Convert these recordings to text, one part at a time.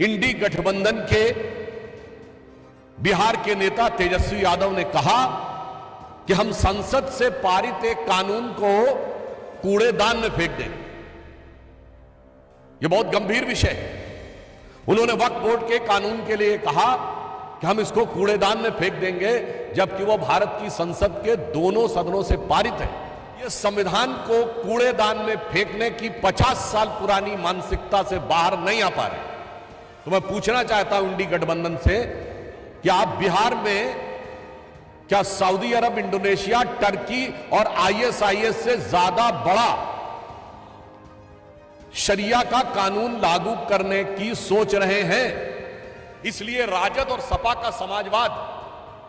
इंडी गठबंधन के बिहार के नेता तेजस्वी यादव ने कहा कि हम संसद से पारित एक कानून को कूड़ेदान में फेंक देंगे। यह बहुत गंभीर विषय है। उन्होंने वक्फ बोर्ड के कानून के लिए कहा कि हम इसको कूड़ेदान में फेंक देंगे, जबकि वह भारत की संसद के दोनों सदनों से पारित है। यह संविधान को कूड़ेदान में फेंकने की 50 साल पुरानी मानसिकता से बाहर नहीं आ पा रहे। तो मैं पूछना चाहता हूं इंडी गठबंधन से कि आप बिहार में क्या सऊदी अरब, इंडोनेशिया, टर्की और आईएसआईएस से ज्यादा बड़ा शरिया का कानून लागू करने की सोच रहे हैं? इसलिए राजद और सपा का समाजवाद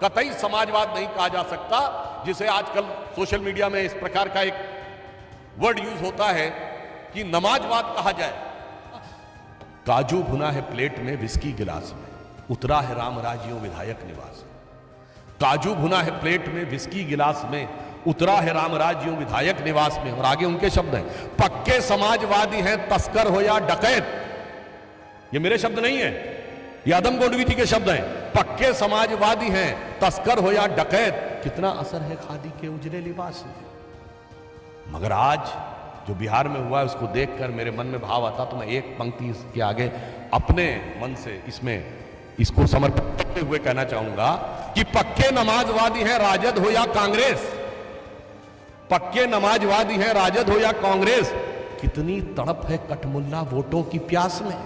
कतई समाजवाद नहीं कहा जा सकता, जिसे आजकल सोशल मीडिया में इस प्रकार का एक वर्ड यूज होता है कि नमाजवाद कहा जाए। काजू भुना है प्लेट में विस्की गिलास में, उतरा है राम राजियों विधायक निवास में। काजू भुना है प्लेट में विस्की गिलास में, उतरा है राम राज्यों विधायक निवास में। और आगे उनके शब्द हैं, पक्के समाजवादी हैं तस्कर हो या डकैत। ये मेरे शब्द नहीं है, ये आदम गोंडवी जी के शब्द हैं। पक्के समाजवादी हैं तस्कर हो या डकैत, कितना असर है खादी के उजले लिबास में। मगर आज जो बिहार में हुआ है उसको देखकर मेरे मन में भाव आता, तो मैं एक पंक्ति इसके आगे अपने मन से इसको समर्पित करते हुए कहना चाहूंगा कि पक्के नमाजवादी हैं राजद हो या कांग्रेस, पक्के नमाजवादी हैं राजद हो या कांग्रेस, कितनी तड़प है कटमुल्ला वोटों की प्यास में।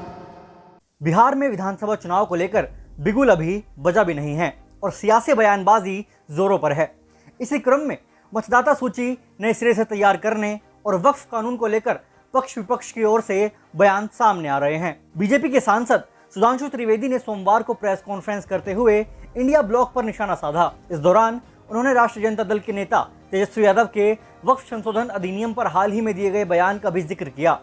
बिहार में विधानसभा चुनाव को लेकर बिगुल अभी बजा भी नहीं है और सियासी बयानबाजी जोरों पर है। इसी क्रम में मतदाता सूची नए सिरे से तैयार करने और वक्फ कानून को लेकर पक्ष विपक्ष की ओर से बयान सामने आ रहे हैं। बीजेपी के सांसद सुधांशु त्रिवेदी ने सोमवार को प्रेस कॉन्फ्रेंस करते हुए इंडिया ब्लॉक पर निशाना साधा। इस दौरान उन्होंने राष्ट्रीय जनता दल के नेता तेजस्वी यादव के वक्फ संशोधन अधिनियम पर हाल ही में दिए गए बयान का भी जिक्र किया।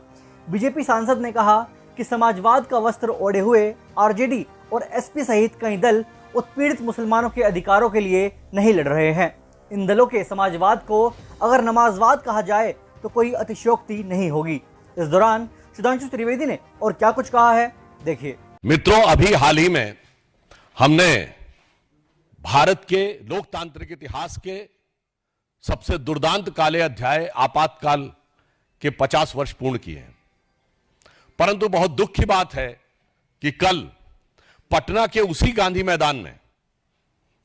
बीजेपी सांसद ने कहा कि समाजवाद का वस्त्र ओढ़े हुए आरजेडी और एसपी सहित कई दल उत्पीड़ित मुसलमानों के अधिकारों के लिए नहीं लड़ रहे हैं। इन दलों के समाजवाद को अगर नमाजवाद कहा जाए तो कोई अतिशयोक्ति नहीं होगी। इस दौरान सुधांशु त्रिवेदी ने और क्या कुछ कहा है, देखिए। मित्रों, अभी हाल ही में हमने भारत के लोकतांत्रिक इतिहास के सबसे दुर्दांत काले अध्याय आपातकाल के 50 वर्ष पूर्ण किए हैं। परंतु बहुत दुख की बात है कि कल पटना के उसी गांधी मैदान में,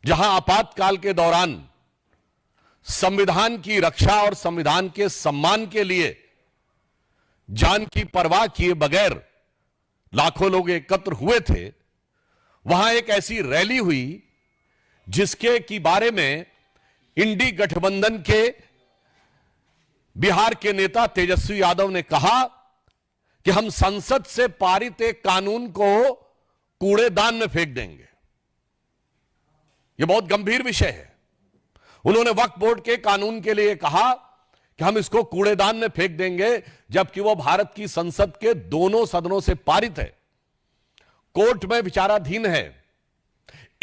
जहां आपातकाल के दौरान संविधान की रक्षा और संविधान के सम्मान के लिए जान की परवाह किए बगैर लाखों लोग एकत्र हुए थे, वहां एक ऐसी रैली हुई जिसके की बारे में इंडी गठबंधन के बिहार के नेता तेजस्वी यादव ने कहा कि हम संसद से पारित एक कानून को कूड़ेदान में फेंक देंगे। यह बहुत गंभीर विषय है। उन्होंने वक्फ बोर्ड के कानून के लिए कहा कि हम इसको कूड़ेदान में फेंक देंगे, जबकि वह भारत की संसद के दोनों सदनों से पारित है, कोर्ट में विचाराधीन है।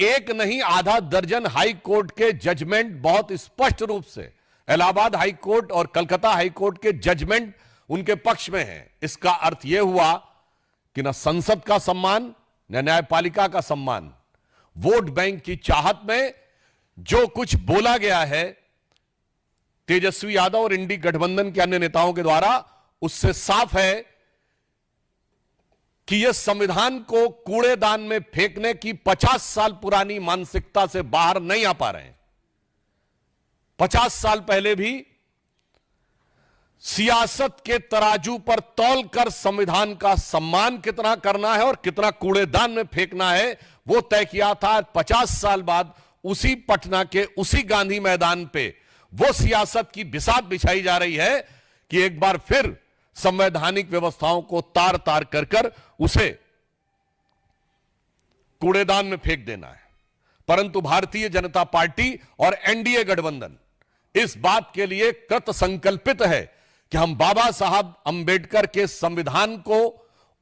एक नहीं आधा दर्जन हाई कोर्ट के जजमेंट बहुत स्पष्ट रूप से इलाहाबाद हाई कोर्ट और कलकत्ता हाई कोर्ट के जजमेंट उनके पक्ष में है। इसका अर्थ यह हुआ कि न संसद का सम्मान न न्यायपालिका का सम्मान, वोट बैंक की चाहत में जो कुछ बोला गया है तेजस्वी यादव और इंडी गठबंधन के अन्य नेताओं के द्वारा, उससे साफ है कि यह संविधान को कूड़ेदान में फेंकने की 50 साल पुरानी मानसिकता से बाहर नहीं आ पा रहे हैं। 50 साल पहले भी सियासत के तराजू पर तौलकर संविधान का सम्मान कितना करना है और कितना कूड़ेदान में फेंकना है वो तय किया था। 50 साल बाद उसी पटना के उसी गांधी मैदान पे वो सियासत की बिसात बिछाई जा रही है कि एक बार फिर संवैधानिक व्यवस्थाओं को तार तार कर कर उसे कूड़ेदान में फेंक देना है। परंतु भारतीय जनता पार्टी और एनडीए गठबंधन इस बात के लिए कृत संकल्पित है कि हम बाबा साहब अंबेडकर के संविधान को,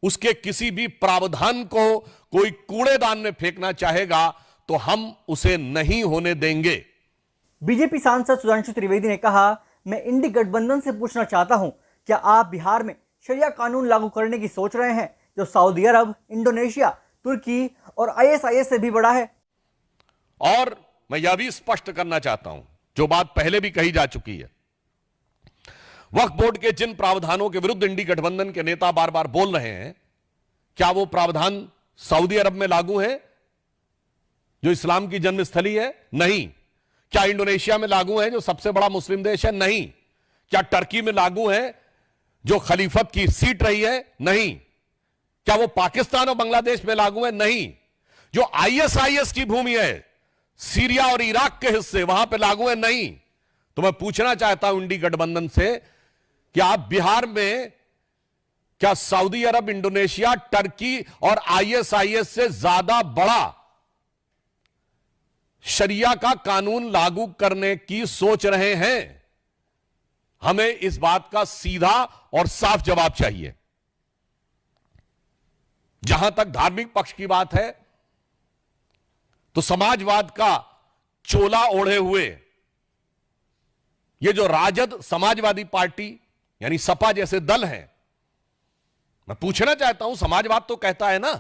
उसके किसी भी प्रावधान को कोई कूड़ेदान में फेंकना चाहेगा तो हम उसे नहीं होने देंगे। बीजेपी सांसद सुधांशु त्रिवेदी ने कहा, मैं इंडी गठबंधन से पूछना चाहता हूं, क्या आप बिहार में शरिया कानून लागू करने की सोच रहे हैं जो सऊदी अरब, इंडोनेशिया, तुर्की और आईएसआईएस से भी बड़ा है। और मैं यह भी स्पष्ट करना चाहता हूं, जो बात पहले भी कही जा चुकी है, वक्फ बोर्ड के जिन प्रावधानों के विरुद्ध इंडी गठबंधन के नेता बार बार बोल रहे हैं, क्या वो प्रावधान सऊदी अरब में लागू है जो इस्लाम की जन्मस्थली है? नहीं। क्या इंडोनेशिया में लागू है जो सबसे बड़ा मुस्लिम देश है? नहीं। क्या टर्की में लागू है जो खलीफत की सीट रही है? नहीं। क्या वो पाकिस्तान और बांग्लादेश में लागू है? नहीं। जो आईएसआईएस की भूमि है, सीरिया और इराक के हिस्से, वहां पे लागू है? नहीं। तो मैं पूछना चाहता हूं इंडी गठबंधन से कि आप बिहार में क्या सऊदी अरब, इंडोनेशिया, टर्की और आईएसआईएस से ज्यादा बड़ा शरिया का कानून लागू करने की सोच रहे हैं? हमें इस बात का सीधा और साफ जवाब चाहिए। जहां तक धार्मिक पक्ष की बात है, तो समाजवाद का चोला ओढ़े हुए ये जो राजद समाजवादी पार्टी यानी सपा जैसे दल हैं, मैं पूछना चाहता हूं, समाजवाद तो कहता है ना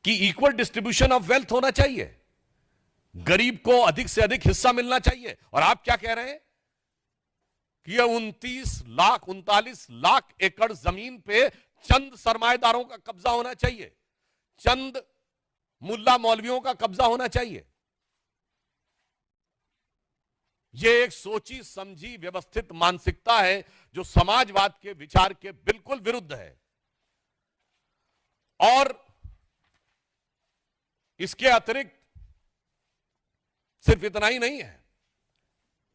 कि इक्वल डिस्ट्रीब्यूशन ऑफ वेल्थ होना चाहिए, गरीब को अधिक से अधिक हिस्सा मिलना चाहिए। और आप क्या कह रहे हैं कि यह 39 लाख एकड़ जमीन पे चंद सरमाएदारों का कब्जा होना चाहिए, चंद मुल्ला मौलवियों का कब्जा होना चाहिए। यह एक सोची समझी व्यवस्थित मानसिकता है जो समाजवाद के विचार के बिल्कुल विरुद्ध है। और इसके अतिरिक्त सिर्फ इतना ही नहीं है,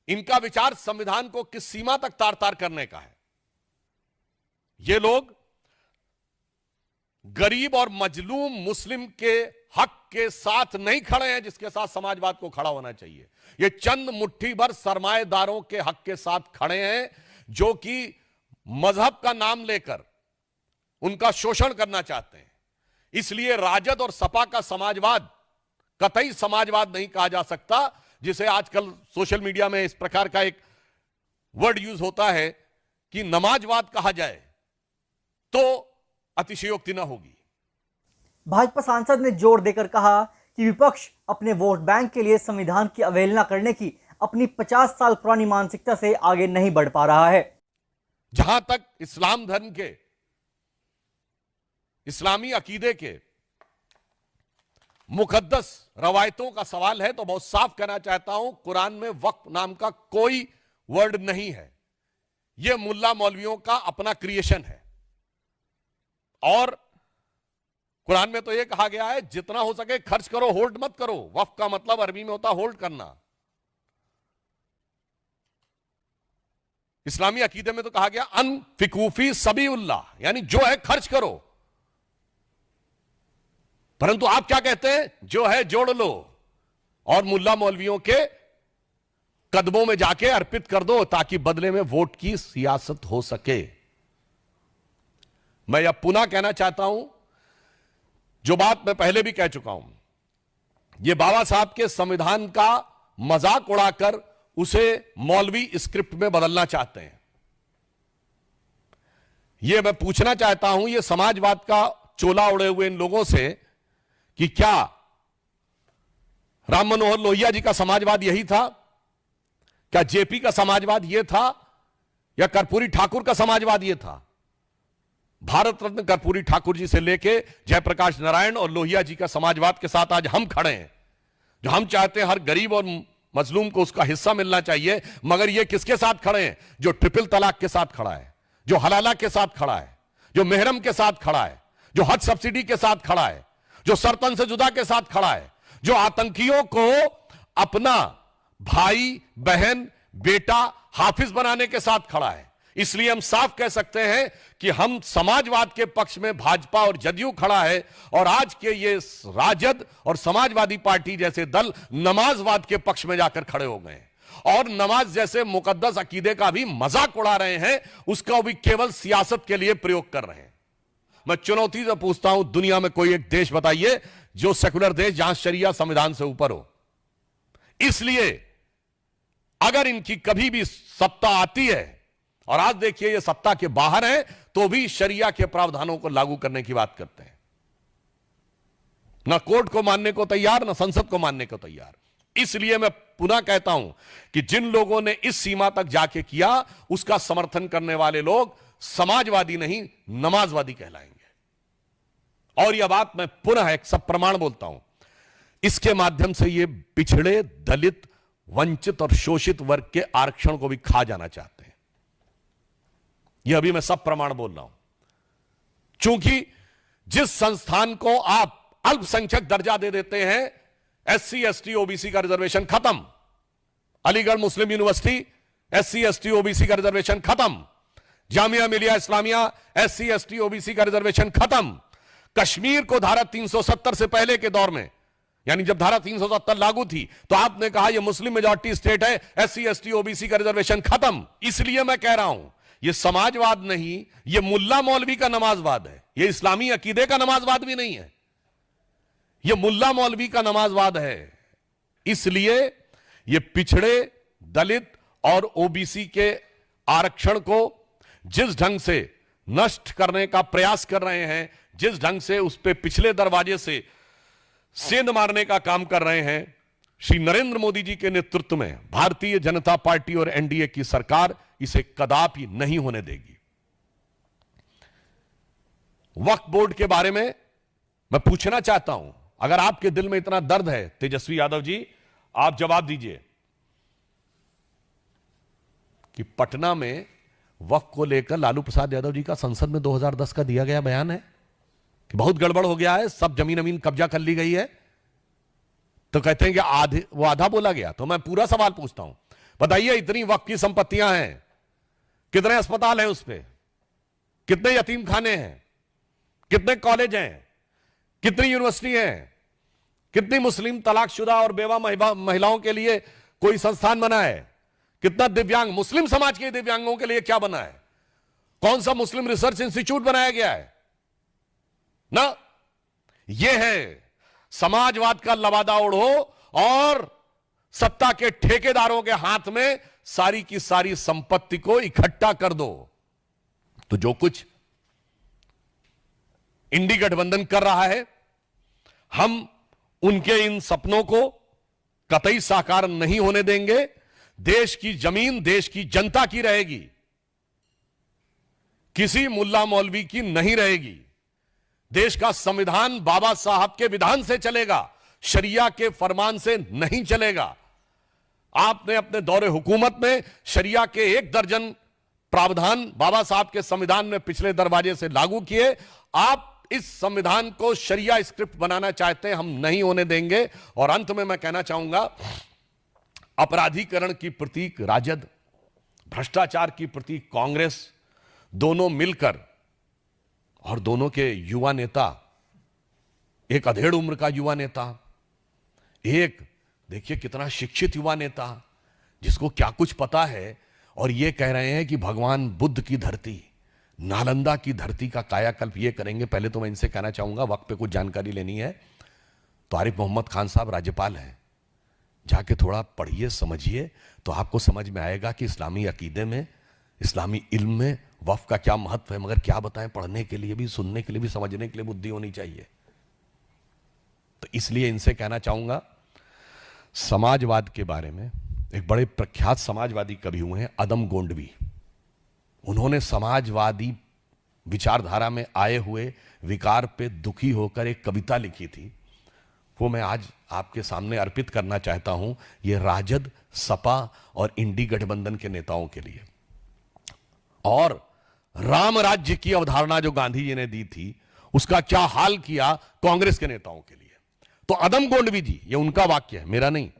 इनका विचार संविधान को किस सीमा तक तार तार करने का है। ये लोग गरीब और मजलूम मुस्लिम के हक के साथ नहीं खड़े हैं जिसके साथ समाजवाद को खड़ा होना चाहिए। ये चंद मुट्ठी भर सरमाएदारों के हक के साथ खड़े हैं जो कि मजहब का नाम लेकर उनका शोषण करना चाहते हैं। इसलिए राजद और सपा का समाजवाद कतई समाजवाद नहीं कहा जा सकता, जिसे आजकल सोशल मीडिया में इस प्रकार का एक वर्ड यूज होता है कि नमाजवाद कहा जाए तो अतिशयोक्ति न होगी। भाजपा सांसद ने जोर देकर कहा कि विपक्ष अपने वोट बैंक के लिए संविधान की अवहेलना करने की अपनी 50 साल पुरानी मानसिकता से आगे नहीं बढ़ पा रहा है। जहां तक इस्लाम धर्म के, इस्लामी अकीदे के मुकद्दस रवायतों का सवाल है तो बहुत साफ कहना चाहता हूं, कुरान में वक्फ नाम का कोई वर्ड नहीं है। यह मुल्ला मौलवियों का अपना क्रिएशन है। और कुरान में तो यह कहा गया है जितना हो सके खर्च करो, होल्ड मत करो। वक्फ का मतलब अरबी में होता होल्ड करना। इस्लामी अकीदे में तो कहा गया अनफिकूफी सबीउल्लाह, यानी जो है खर्च करो। परंतु आप क्या कहते हैं? जो है जोड़ लो और मुल्ला मौलवियों के कदमों में जाके अर्पित कर दो ताकि बदले में वोट की सियासत हो सके। मैं यह पुनः कहना चाहता हूं, जो बात मैं पहले भी कह चुका हूं, यह बाबा साहब के संविधान का मजाक उड़ाकर उसे मौलवी स्क्रिप्ट में बदलना चाहते हैं। यह मैं पूछना चाहता हूं यह समाजवाद का चोला उड़े हुए इन लोगों से कि क्या राम मनोहर लोहिया जी का समाजवाद यही था? क्या जेपी का समाजवाद यह था? या कर्पूरी ठाकुर का समाजवाद यह था? भारत रत्न कर्पूरी ठाकुर जी से लेके जयप्रकाश नारायण और लोहिया जी का समाजवाद के साथ आज हम खड़े हैं, जो हम चाहते हैं हर गरीब और मजलूम को उसका हिस्सा मिलना चाहिए। मगर ये किसके साथ खड़े हैं? जो ट्रिपल तलाक के साथ खड़ा है, जो हलाला के साथ खड़ा है, जो मेहरम के साथ खड़ा है, जो हज सब्सिडी के साथ खड़ा है, जो सरतन से जुदा के साथ खड़ा है, जो आतंकियों को अपना भाई, बहन, बेटा, हाफिज बनाने के साथ खड़ा है। इसलिए हम साफ कह सकते हैं कि हम समाजवाद के पक्ष में भाजपा और जदयू खड़ा है, और आज के ये राजद और समाजवादी पार्टी जैसे दल नमाजवाद के पक्ष में जाकर खड़े हो गए और नमाज जैसे मुकद्दस अकीदे का भी मजाक उड़ा रहे हैं, उसका भी केवल सियासत के लिए प्रयोग कर रहे हैं। मैं चुनौती से पूछता हूं, दुनिया में कोई एक देश बताइए जो सेकुलर देश जहां शरिया संविधान से ऊपर हो। इसलिए अगर इनकी कभी भी सत्ता आती है और आज देखिए ये सत्ता के बाहर है तो भी शरिया के प्रावधानों को लागू करने की बात करते हैं। ना कोर्ट को मानने को तैयार, ना संसद को मानने को तैयार। इसलिए मैं पुनः कहता हूं कि जिन लोगों ने इस सीमा तक जाके किया उसका समर्थन करने वाले लोग समाजवादी नहीं नमाजवादी कहलाएंगे। और यह बात मैं पुनः एक सब प्रमाण बोलता हूं, इसके माध्यम से ये पिछड़े, दलित, वंचित और शोषित वर्ग के आरक्षण को भी खा जाना चाहते हैं। यह अभी मैं सब प्रमाण बोल रहा हूं, क्योंकि जिस संस्थान को आप अल्पसंख्यक दर्जा दे देते हैं, एससी एसटी ओबीसी का रिजर्वेशन खत्म। अलीगढ़ मुस्लिम यूनिवर्सिटी एससी एसटी ओबीसी का रिजर्वेशन खत्म। Jamia Millia Islamia SC ST OBC का रिजर्वेशन खत्म। कश्मीर को धारा 370 से पहले के दौर में, यानी जब धारा 370 लागू थी, तो आपने कहा यह मुस्लिम मेजॉरिटी स्टेट है, एससी एसटी ओबीसी का रिजर्वेशन खत्म। इसलिए मैं कह रहा हूं यह समाजवाद नहीं, यह मुल्ला मौलवी का नमाजवाद है। यह इस्लामी अकीदे का नमाजवाद भी नहीं है, यह मुल्ला मौलवी का नमाजवाद है। इसलिए यह पिछड़े, दलित और ओबीसी के आरक्षण को जिस ढंग से नष्ट करने का प्रयास कर रहे हैं, जिस ढंग से उस पे पिछले दरवाजे से सेंध मारने का काम कर रहे हैं, श्री नरेंद्र मोदी जी के नेतृत्व में भारतीय जनता पार्टी और एनडीए की सरकार इसे कदापि नहीं होने देगी। वक्फ बोर्ड के बारे में मैं पूछना चाहता हूं, अगर आपके दिल में इतना दर्द है तेजस्वी यादव जी, आप जवाब दीजिए कि पटना में वक्फ को लेकर लालू प्रसाद यादव जी का संसद में 2010 का दिया गया बयान है कि बहुत गड़बड़ हो गया है, सब जमीन अमीन कब्जा कर ली गई है, तो कहते हैं कि वो आधा बोला गया। तो मैं पूरा सवाल पूछता हूं, बताइए इतनी वक्फ की संपत्तियां हैं, कितने अस्पताल हैं उस पर, कितने यतीम खाने हैं, कितने कॉलेज हैं, कितनी यूनिवर्सिटी हैं, कितनी मुस्लिम तलाकशुदा और बेवा महिलाओं के लिए कोई संस्थान बना है, कितना दिव्यांग मुस्लिम समाज के दिव्यांगों के लिए क्या बना है, कौन सा मुस्लिम रिसर्च इंस्टीट्यूट बनाया गया है ना। यह है समाजवाद का लबादा ओढ़ो और सत्ता के ठेकेदारों के हाथ में सारी की सारी संपत्ति को इकट्ठा कर दो। तो जो कुछ इंडी गठबंधन कर रहा है, हम उनके इन सपनों को कतई साकार नहीं होने देंगे। देश की जमीन देश की जनता की रहेगी, किसी मुल्ला मौलवी की नहीं रहेगी। देश का संविधान बाबा साहब के विधान से चलेगा, शरिया के फरमान से नहीं चलेगा। आपने अपने दौरे हुकूमत में शरिया के 1 दर्जन प्रावधान बाबा साहब के संविधान में पिछले दरवाजे से लागू किए। आप इस संविधान को शरिया स्क्रिप्ट बनाना चाहते हैं, हम नहीं होने देंगे। और अंत में मैं कहना चाहूंगा, अपराधीकरण की प्रतीक राजद, भ्रष्टाचार की प्रतीक कांग्रेस, दोनों मिलकर और दोनों के युवा नेता, एक अधेड़ उम्र का युवा नेता, एक देखिए कितना शिक्षित युवा नेता जिसको क्या कुछ पता है, और ये कह रहे हैं कि भगवान बुद्ध की धरती, नालंदा की धरती का कायाकल्प ये करेंगे। पहले तो मैं इनसे कहना चाहूंगा, वक्त पे कुछ जानकारी लेनी है तो आरिफ मोहम्मद खान साहब राज्यपाल हैं, जाके थोड़ा पढ़िए समझिए तो आपको समझ में आएगा कि इस्लामी अकीदे में, इस्लामी इल्म में वक्फ का क्या महत्व है। मगर क्या बताएं, पढ़ने के लिए भी, सुनने के लिए भी, समझने के लिए बुद्धि होनी चाहिए। तो इसलिए इनसे कहना चाहूंगा, समाजवाद के बारे में एक बड़े प्रख्यात समाजवादी कवि हुए हैं अदम गोंडवी, उन्होंने समाजवादी विचारधारा में आए हुए विकार पे दुखी होकर एक कविता लिखी थी, वो मैं आज आपके सामने अर्पित करना चाहता हूं। ये राजद, सपा और इंडी गठबंधन के नेताओं के लिए, और राम राज्य की अवधारणा जो गांधी जी ने दी थी उसका क्या हाल किया कांग्रेस के नेताओं के लिए। तो अदम गोंडवी जी, ये उनका वाक्य है, मेरा नहीं,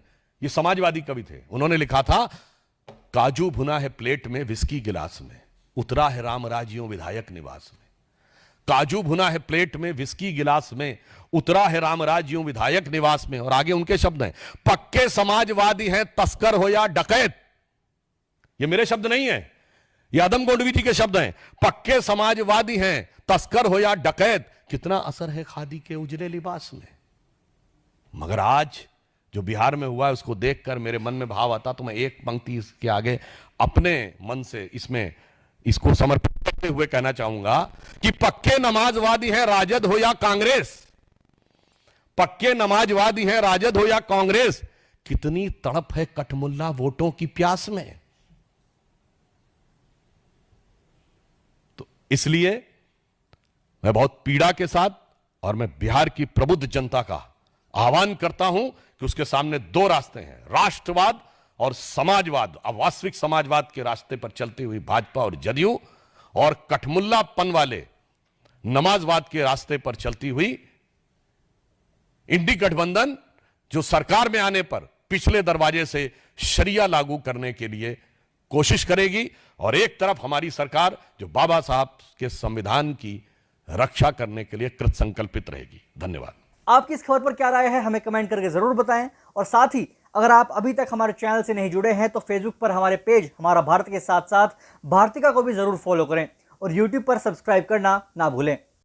ये समाजवादी कवि थे। उन्होंने लिखा था, काजू भुना है प्लेट में विस्की गिलास में, उतरा है राम राज्यों विधायक निवास में। काजू भुना है प्लेट में विस्की गिलास में, उतरा है राम राज्यों विधायक निवास में। और आगे उनके शब्द हैं, पक्के समाजवादी हैं तस्कर हो या डकैत। ये मेरे शब्द नहीं है, ये आदम गोंडवी जी के शब्द हैं। पक्के समाजवादी हैं तस्कर हो या डकैत, कितना असर है खादी के उजले लिबास में। मगर आज जो बिहार में हुआ है उसको देखकर मेरे मन में भाव आता, तो मैं एक पंक्ति इसके आगे अपने मन से इसमें इसको समर्पित करते हुए कहना चाहूंगा कि पक्के नमाजवादी हैं राजद हो या कांग्रेस, पक्के नमाजवादी हैं राजद हो या कांग्रेस, कितनी तड़प है कठमुल्ला वोटों की प्यास में। तो इसलिए मैं बहुत पीड़ा के साथ और मैं बिहार की प्रबुद्ध जनता का आह्वान करता हूं कि उसके सामने दो रास्ते हैं, राष्ट्रवाद और समाजवाद, अवास्तविक समाजवाद के रास्ते पर चलती हुई भाजपा और जदयू, और कठमुल्लापन वाले नमाजवाद के रास्ते पर चलती हुई इंडी गठबंधन, जो सरकार में आने पर पिछले दरवाजे से शरिया लागू करने के लिए कोशिश करेगी, और एक तरफ हमारी सरकार जो बाबा साहब के संविधान की रक्षा करने के लिए कृत संकल्पित रहेगी। धन्यवाद। आपकी इस खबर पर क्या राय है हमें कमेंट करके जरूर बताएं, और साथ ही अगर आप अभी तक हमारे चैनल से नहीं जुड़े हैं तो फेसबुक पर हमारे पेज हमारा भारत के साथ साथ भारतिका को भी जरूर फॉलो करें और यूट्यूब पर सब्सक्राइब करना ना भूलें।